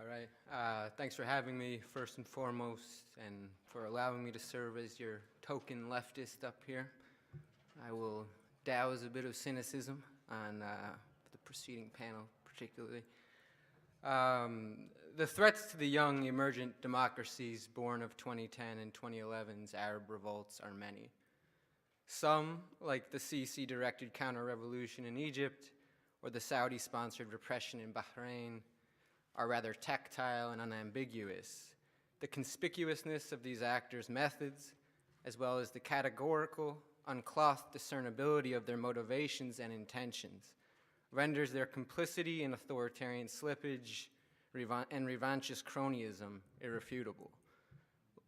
All right. Thanks for having me, first and foremost, and for allowing me to serve as your token leftist up here. I will douse a bit of cynicism on the preceding panel, particularly. The threats to the young emergent democracies born of 2010 and 2011's Arab revolts are many. Some, like the Sisi-directed counter-revolution in Egypt or the Saudi-sponsored repression in Bahrain, are rather tactile and unambiguous. The conspicuousness of these actors' methods, as well as the categorical, unclothed discernibility of their motivations and intentions, renders their complicity in authoritarian slippage and revanchist cronyism irrefutable.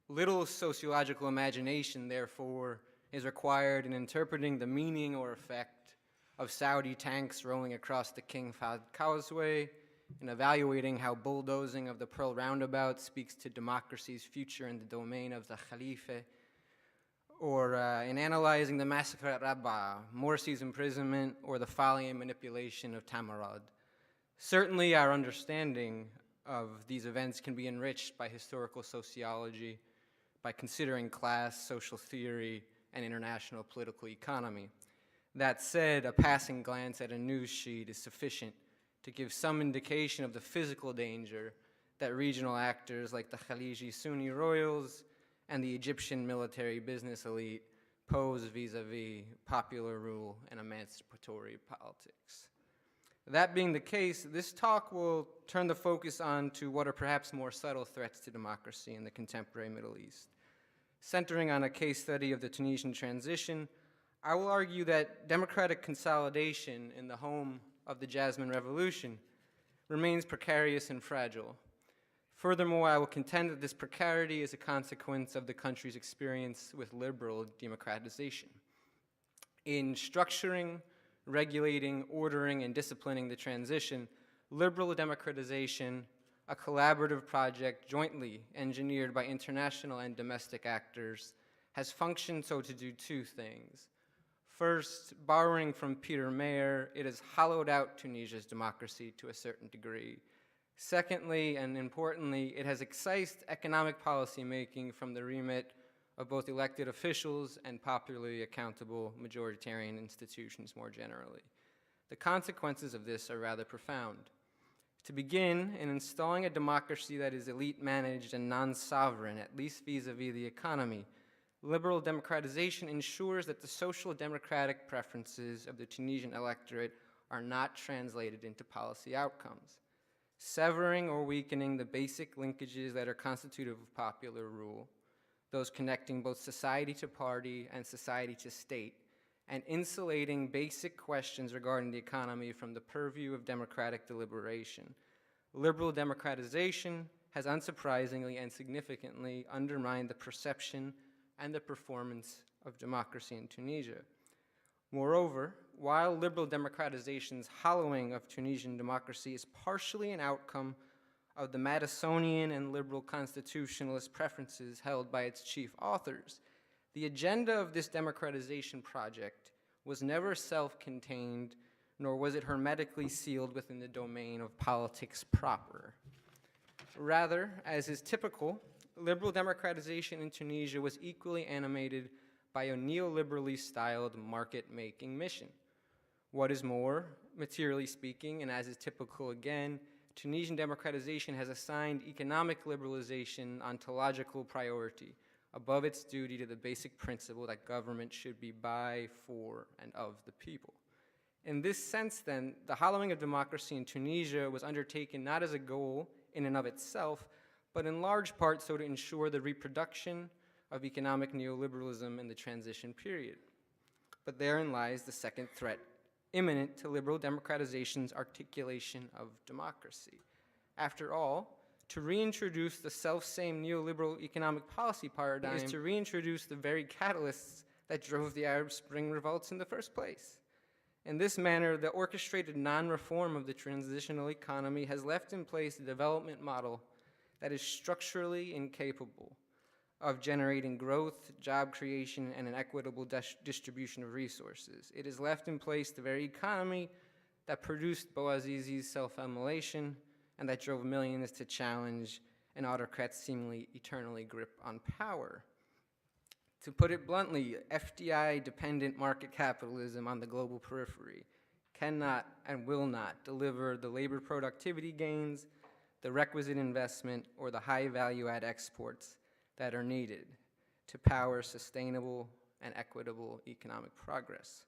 Little sociological imagination, therefore, is required in interpreting the meaning or effect of Saudi tanks rolling across the King Fahd Causeway, in evaluating how bulldozing of the Pearl Roundabout speaks to democracy's future in the domain of the Khalifa, or in analyzing the massacre at Rabaa, Morsi's imprisonment, or the folly and manipulation of Tamarad. Certainly our understanding of these events can be enriched by historical sociology, by considering class, social theory, and international political economy. That said, a passing glance at a news sheet is sufficient to give some indication of the physical danger that regional actors like the Khaliji Sunni royals and the Egyptian military business elite pose vis-a-vis popular rule and emancipatory politics. That being the case, this talk will turn the focus on to what are perhaps more subtle threats to democracy in the contemporary Middle East. Centering on a case study of the Tunisian transition, I will argue that democratic consolidation in the home of the Jasmine Revolution remains precarious and fragile. Furthermore, I will contend that this precarity is a consequence of the country's experience with liberal democratization. In structuring, regulating, ordering, and disciplining the transition, liberal democratization, a collaborative project jointly engineered by international and domestic actors, has functioned so to do two things. First, borrowing from Peter Mayer, it has hollowed out Tunisia's democracy to a certain degree. Secondly, and importantly, it has excised economic policy making from the remit of both elected officials and popularly accountable majoritarian institutions more generally. The consequences of this are rather profound. To begin, in installing a democracy that is elite managed and non-sovereign, at least vis-a-vis the economy, liberal democratization ensures that the social democratic preferences of the Tunisian electorate are not translated into policy outcomes, severing or weakening the basic linkages that are constitutive of popular rule, those connecting both society to party and society to state, and insulating basic questions regarding the economy from the purview of democratic deliberation. Liberal democratization has unsurprisingly and significantly undermined the perception and the performance of democracy in Tunisia. Moreover, while liberal democratization's hollowing of Tunisian democracy is partially an outcome of the Madisonian and liberal constitutionalist preferences held by its chief authors, the agenda of this democratization project was never self-contained, nor was it hermetically sealed within the domain of politics proper. Rather, as is typical, liberal democratization in Tunisia was equally animated by a neoliberally styled market-making mission. What is more, materially speaking, and as is typical again, Tunisian democratization has assigned economic liberalization ontological priority above its duty to the basic principle that government should be by, for, and of the people. In this sense, then, the hollowing of democracy in Tunisia was undertaken not as a goal in and of itself, but in large part so to ensure the reproduction of economic neoliberalism in the transition period. But therein lies the second threat imminent to liberal democratization's articulation of democracy. After all, to reintroduce the self-same neoliberal economic policy paradigm is to reintroduce the very catalysts that drove the Arab Spring revolts in the first place. In this manner, the orchestrated non-reform of the transitional economy has left in place a development model that is structurally incapable of generating growth, job creation, and an equitable distribution of resources. It has left in place the very economy that produced Bouazizi's self-immolation and that drove millions to challenge an autocrat's seemingly eternally grip on power. To put it bluntly, FDI-dependent market capitalism on the global periphery cannot and will not deliver the labor productivity gains, the requisite investment, or the high value-add exports that are needed to power sustainable and equitable economic progress.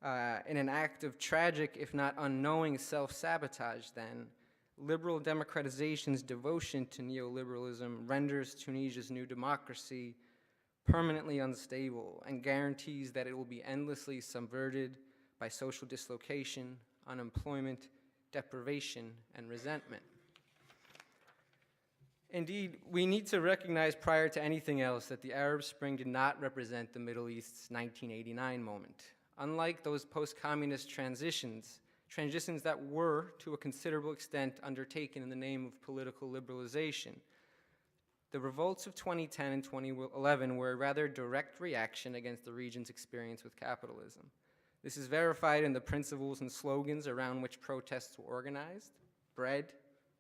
In an act of tragic, if not unknowing, self-sabotage, then, liberal democratization's devotion to neoliberalism renders Tunisia's new democracy permanently unstable and guarantees that it will be endlessly subverted by social dislocation, unemployment, deprivation, and resentment. Indeed, we need to recognize prior to anything else that the Arab Spring did not represent the Middle East's 1989 moment. Unlike those post-communist transitions that were, to a considerable extent, undertaken in the name of political liberalization, the revolts of 2010 and 2011 were a rather direct reaction against the region's experience with capitalism. This is verified in the principles and slogans around which protests were organized: bread,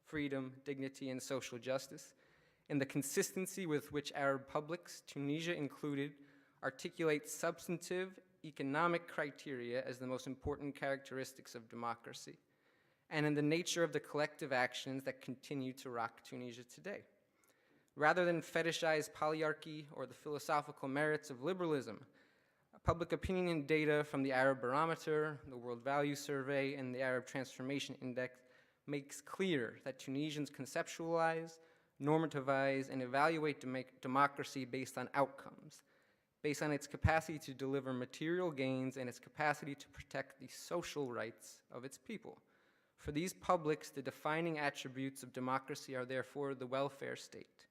freedom, dignity, and social justice, in the consistency with which Arab publics, Tunisia included, articulate substantive economic criteria as the most important characteristics of democracy, and in the nature of the collective actions that continue to rock Tunisia today. Rather than fetishize polyarchy or the philosophical merits of liberalism, public opinion data from the Arab Barometer, the World Value Survey, and the Arab Transformation Index makes clear that Tunisians conceptualize, normativize, and evaluate democracy based on outcomes, based on its capacity to deliver material gains and its capacity to protect the social rights of its people. For these publics, the defining attributes of democracy are therefore the welfare state,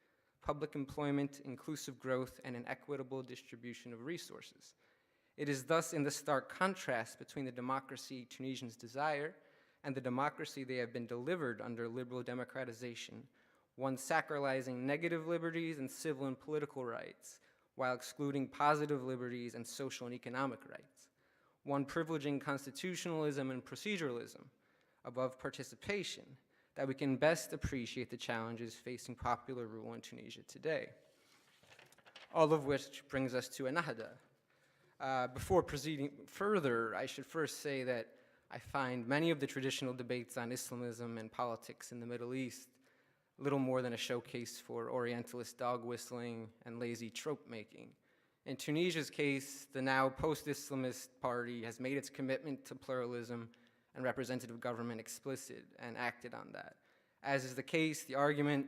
public employment, inclusive growth, and an equitable distribution of resources. It is thus in the stark contrast between the democracy Tunisians desire and the democracy they have been delivered under liberal democratization, one sacralizing negative liberties and civil and political rights, while excluding positive liberties and social and economic rights, one privileging constitutionalism and proceduralism above participation, that we can best appreciate the challenges facing popular rule in Tunisia today. All of which brings us to Ennahda. Before proceeding further, I should first say that I find many of the traditional debates on Islamism and politics in the Middle East little more than a showcase for Orientalist dog whistling and lazy trope making. In Tunisia's case, the now post-Islamist party has made its commitment to pluralism and representative government explicit and acted on that. As is the case, the argument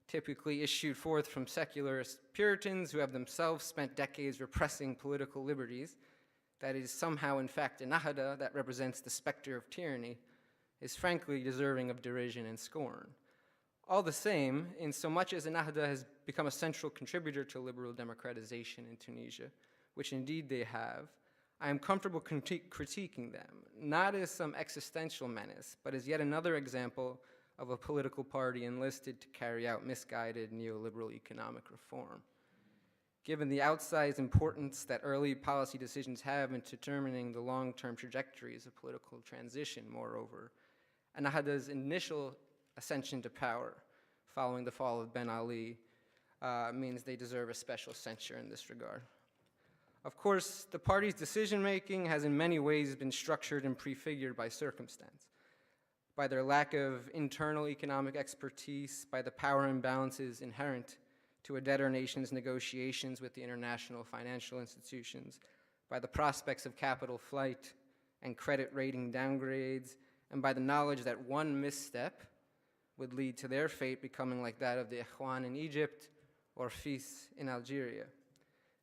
typically issued forth from secularist Puritans who have themselves spent decades repressing political liberties, that is somehow in fact Ennahda that represents the specter of tyranny, is frankly deserving of derision and scorn. All the same, in so much as Ennahda has become a central contributor to liberal democratization in Tunisia, which indeed they have, I am comfortable critiquing them, not as some existential menace, but as yet another example of a political party enlisted to carry out misguided neoliberal economic reform. Given the outsized importance that early policy decisions have in determining the long-term trajectories of political transition, moreover, Ennahda's initial ascension to power following the fall of Ben Ali means they deserve a special censure in this regard. Of course, the party's decision-making has in many ways been structured and prefigured by circumstance, by their lack of internal economic expertise, by the power imbalances inherent to a debtor nation's negotiations with the international financial institutions, by the prospects of capital flight and credit rating downgrades, and by the knowledge that one misstep would lead to their fate becoming like that of the Ikhwan in Egypt or FIS in Algeria.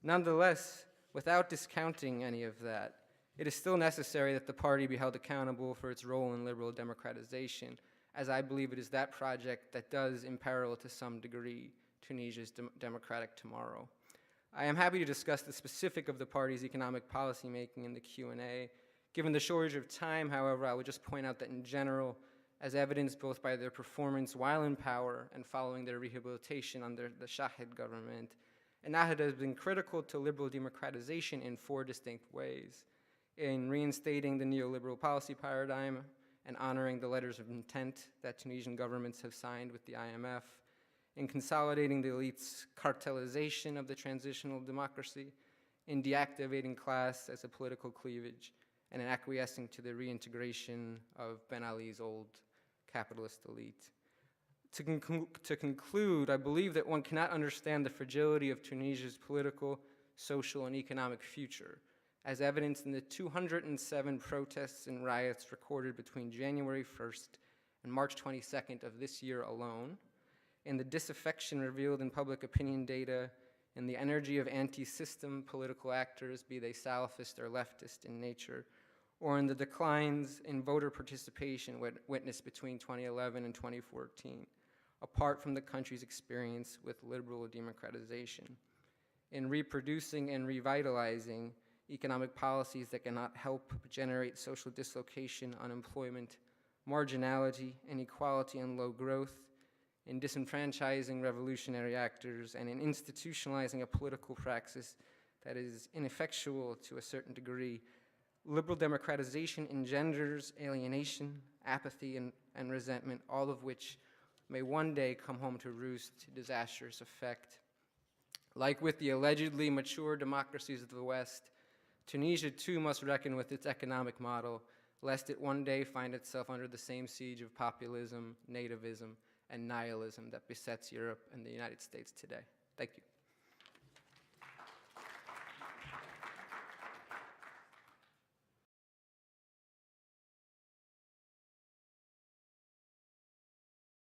Nonetheless, without discounting any of that, it is still necessary that the party be held accountable for its role in liberal democratization, as I believe it is that project that does imperil to some degree Tunisia's democratic tomorrow. I am happy to discuss the specific of the party's economic policy making in the Q&A. Given the shortage of time, however, I would just point out that in general, as evidenced both by their performance while in power and following their rehabilitation under the Shahid government, Ennahda has been critical to liberal democratization in four distinct ways: in reinstating the neoliberal policy paradigm, and honoring the letters of intent that Tunisian governments have signed with the IMF, in consolidating the elite's cartelization of the transitional democracy, in deactivating class as a political cleavage, and in acquiescing to the reintegration of Ben Ali's old capitalist elite. To conclude, I believe that one cannot understand the fragility of Tunisia's political, social, and economic future, as evidenced in the 207 protests and riots recorded between January 1st and March 22nd of this year alone, in the disaffection revealed in public opinion data, in the energy of anti-system political actors, be they Salafist or leftist in nature, or in the declines in voter participation witnessed between 2011 and 2014, apart from the country's experience with liberal democratization, in reproducing and revitalizing economic policies that cannot help but generate social dislocation, unemployment, marginality, inequality, and low growth, in disenfranchising revolutionary actors, and in institutionalizing a political praxis that is ineffectual to a certain degree. Liberal democratization engenders alienation, apathy, and resentment, all of which may one day come home to roost to disastrous effect. Like with the allegedly mature democracies of the West, Tunisia too must reckon with its economic model, lest it one day find itself under the same siege of populism, nativism, and nihilism that besets Europe and the United States today. Thank you.